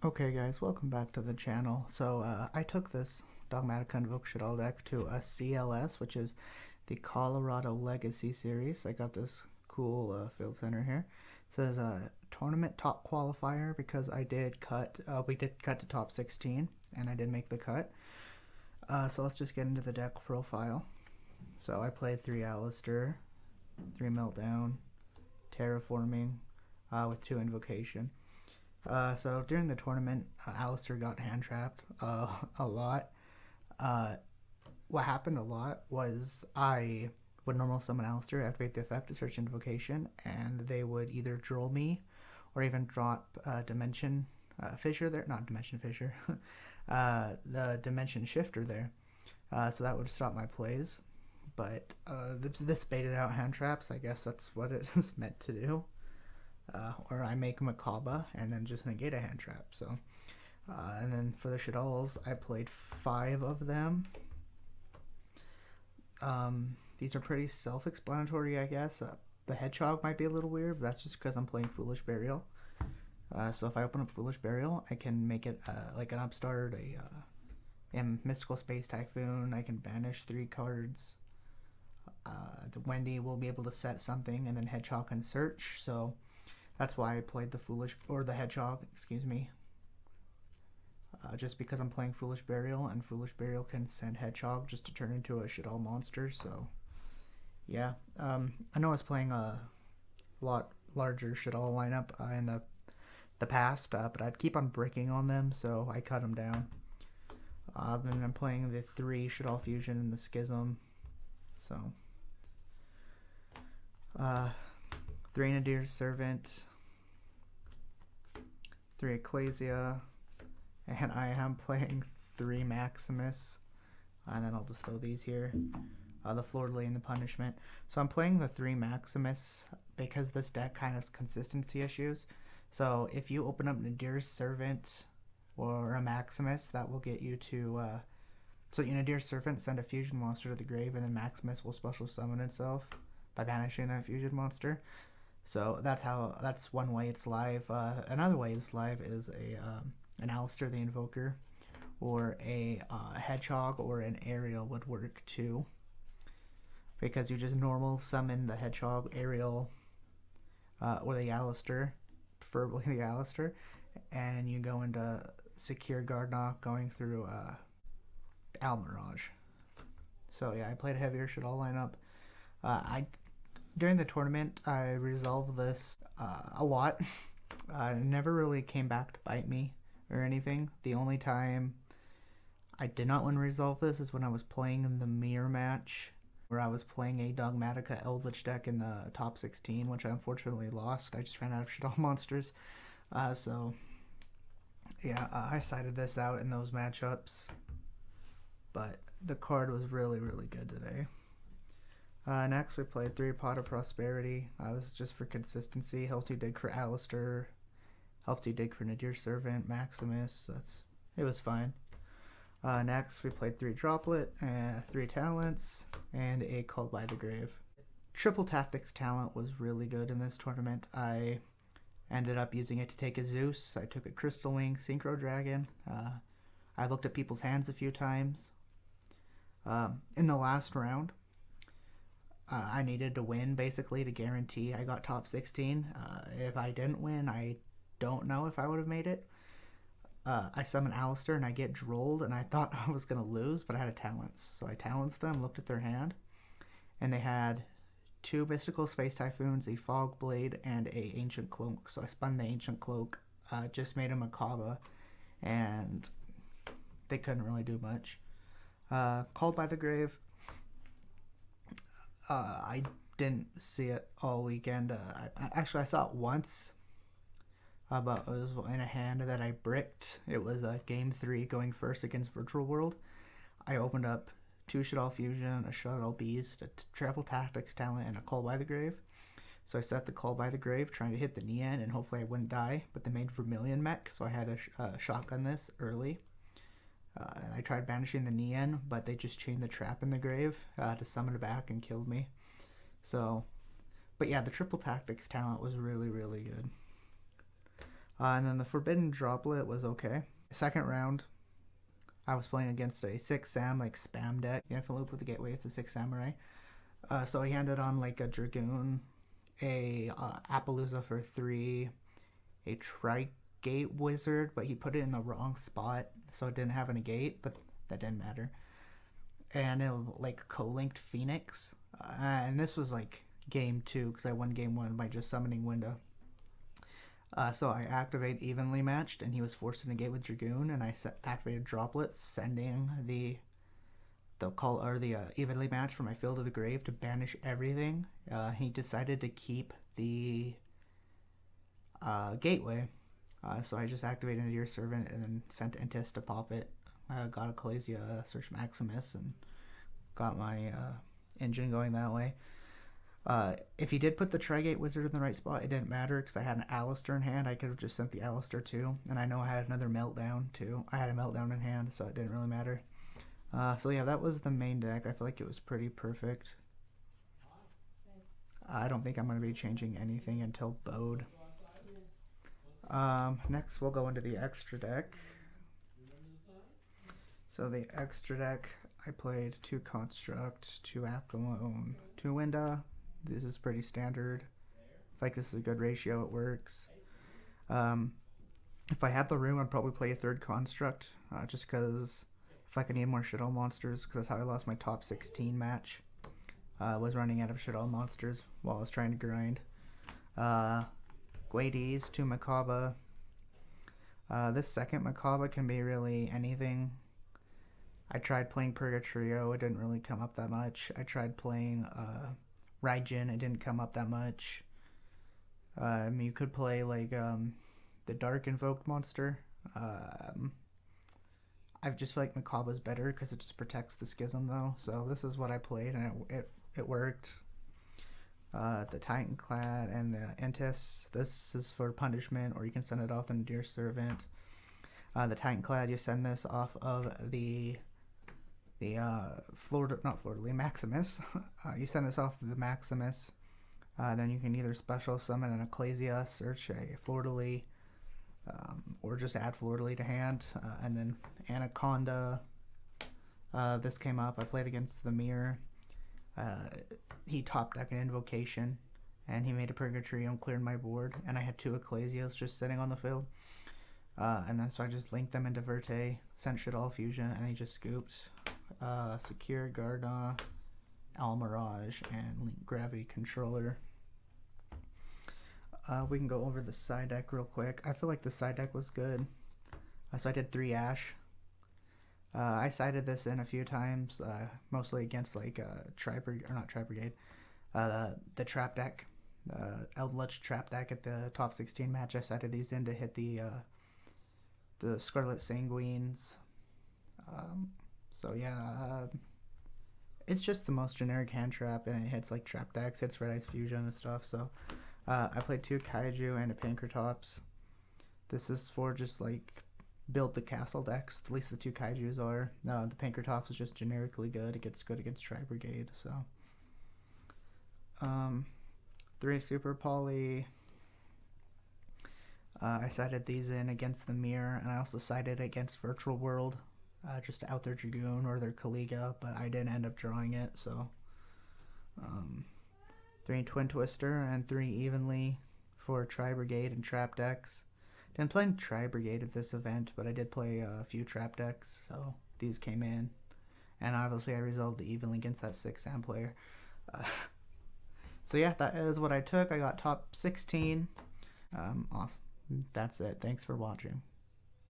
Okay guys, welcome back to the channel. I took this Dogmatika Invoked Shaddoll deck to a CLS, which is the Colorado Legacy Series. I got this cool field center here. It says tournament top qualifier because I did cut, we did cut to top 16 and I did make the cut. So let's just get into the deck profile. So I played 3 Alistair, 3 Meltdown, Terraforming with 2 Invocation. So during the tournament, Alistair got hand trapped a lot. What happened a lot was I would normal summon Alistair, activate the effect of Search Invocation, and they would either drill me or even drop Dimension Fissure there. Not Dimension Fissure. The Dimension Shifter there. So that would stop my plays. But this baited out hand traps. I guess that's what it is meant to do. Or I make Makaba and then just negate a hand trap. So, and then for the Shaddolls, I played 5 of them. These are pretty self-explanatory, I guess. The Hedgehog might be a little weird, but that's just because I'm playing Foolish Burial. So if I open up Foolish Burial, I can make it like an upstart, a Mystical Space Typhoon. I can banish 3 cards. The Wendy will be able to set something, and then Hedgehog can search. So that's why I played the Hedgehog, excuse me. Just because I'm playing Foolish Burial, and Foolish Burial can send Hedgehog just to turn into a Shaddoll monster, so yeah. I know I was playing a lot larger Shaddoll lineup in the past, but I'd keep on breaking on them, so I cut them down. And I'm playing the 3 Shaddoll Fusion and the Schism, so 3 Nadir's Servant, 3 Ecclesia, and I am playing 3 Maximus, and then I'll just throw these here, the Florley and the Punishment. So I'm playing the 3 Maximus because this deck kind of has consistency issues. So if you open up Nadir's Servant or a Maximus, that will get you to, so Nadir's Servant, send a fusion monster to the grave, and then Maximus will special summon itself by banishing that fusion monster. So that's one way it's live. Another way it's live is an Alistair the Invoker, or a Hedgehog or an Ariel would work too. Because you just normal summon the Hedgehog, Ariel, or the Alistair, preferably the Alistair, and you go into Secure Guardknock going through Almirage. So yeah, I played a heavier Shaddoll lineup. During the tournament, I resolved this a lot. It never really came back to bite me or anything. The only time I did not want to resolve this is when I was playing in the mirror match, where I was playing a Dogmatika Eldritch deck in the top 16, which I unfortunately lost. I just ran out of Shaddoll monsters. So yeah, I sided this out in those matchups. But the card was really, really good today. Next, we played 3 Pot of Prosperity. This is just for consistency. Helps you dig for Alistair. Helps you dig for Nadir's Servant, Maximus. It was fine. Next, we played 3 Droplet, 3 Talents, and a Called by the Grave. Triple Tactics talent was really good in this tournament. I ended up using it to take a Zeus. I took a Crystal Wing, Synchro Dragon. I looked at people's hands a few times. In the last round, I needed to win basically to guarantee I got top 16. If I didn't win, I don't know if I would have made it. I summon Alistair and I get drolled, and I thought I was going to lose, but I had a Talents. So I Talents them, looked at their hand, and they had 2 Mystical Space Typhoons, a Fog Blade, and a Ancient Cloak. So I spun the Ancient Cloak, just made a Makaba, and they couldn't really do much. Called by the Grave. I didn't see it all weekend. I saw it once, but it was in a hand that I bricked. It was game 3 going first against Virtual World. I opened up 2 Shaddoll Fusion, a Shaddoll Beast, a Triple Tactics talent, and a Call by the Grave. So I set the Call by the Grave, trying to hit the Nian, and hopefully I wouldn't die, but they made Vermilion mech, so I had to shotgun this early. And I tried banishing the Nian, but they just chained the trap in the grave to summon it back and killed me. So, but yeah, the Triple Tactics talent was really, really good. And then the Forbidden Droplet was okay. Second round, I was playing against a 6 Sam, like spam deck. Infinite Loop with the Gateway with the 6 Samurai. So he handed on like a Dragoon, a Appaloosa for 3, a Tri-Gate Wizard, but he put it in the wrong spot, so it didn't have any gate, but that didn't matter. And it like co-linked Phoenix. And this was like game 2, because I won game 1 by just summoning Winda. So I activate Evenly Matched, and he was forced to negate with Dragoon, and I activated Droplets, sending the Evenly Matched from my Field of the Grave to banish everything. He decided to keep the Gateway, so I just activated into your Servant and then sent Entis to pop it. Got a Kalesia Search Maximus and got my engine going that way. If he did put the Tri-Gate Wizard in the right spot, it didn't matter because I had an Alistair in hand. I could have just sent the Alistair too, and I know I had another Meltdown too. I had a Meltdown in hand, so it didn't really matter. So yeah, that was the main deck. I feel like it was pretty perfect. I don't think I'm going to be changing anything until Bode. Next, we'll go into the extra deck. So the extra deck, I played 2 Construct, 2 Athlone, 2 Winda. This is pretty standard. I feel like this is a good ratio, it works. If I had the room, I'd probably play a 3rd Construct, just because I could need more Shaddoll monsters, because that's how I lost my top 16 match. Was running out of Shaddoll monsters while I was trying to grind. Guades, 2 Makaba. This second Makaba can be really anything. I tried playing Purgatrio, it didn't really come up that much. I tried playing Raijin, it didn't come up that much. You could play like the Dark Invoked monster. I just feel like Makaba's better because it just protects the Schism though. So this is what I played, and it worked. The Titanclad and the Entis. This is for punishment, or you can send it off into your Servant. The Titanclad, you send this off of the Maximus. You send this off of the Maximus. Then you can either special summon an Ecclesia, search a Fleur-de-Lis, or just add Fleur-de-Lis to hand. And then Anaconda. This came up. I played against the Mirror. He top decked an Invocation, and he made a Purgatrio and cleared my board. And I had 2 Ecclesias just sitting on the field. And then so I just linked them into Verte, sent Shaddoll Fusion, and he just scooped Secure, Garda, Almirage, and Gravity Controller. We can go over the side deck real quick. I feel like the side deck was good. So I did 3 Ash. I sided this in a few times, mostly against like the Trap deck. Eldritch Trap deck at the top 16 match. I sided these in to hit the Scarlet Sanguines. So yeah, it's just the most generic hand trap, and it hits like trap decks, hits Red Ice Fusion and stuff. So I played 2 Kaiju and a Pankratops. This is for just like build the castle decks. At least the 2 Kaijus are. The Pankratops is just generically good. It gets good against Tri-Brigade. So 3 Super Poly. I sided these in against the Mirror, and I also sided against Virtual World, just to out their Dragoon or their Kaliga, but I didn't end up drawing it. So 3 Twin Twister and 3 Evenly for Tri-Brigade and Trap decks. Didn't play Tri-Brigade at this event, but I did play a few Trap decks, so these came in. And obviously I resolved the Evenly against that 6 Sam player. So yeah, that is what I took. I got top 16. Awesome. That's it. Thanks for watching.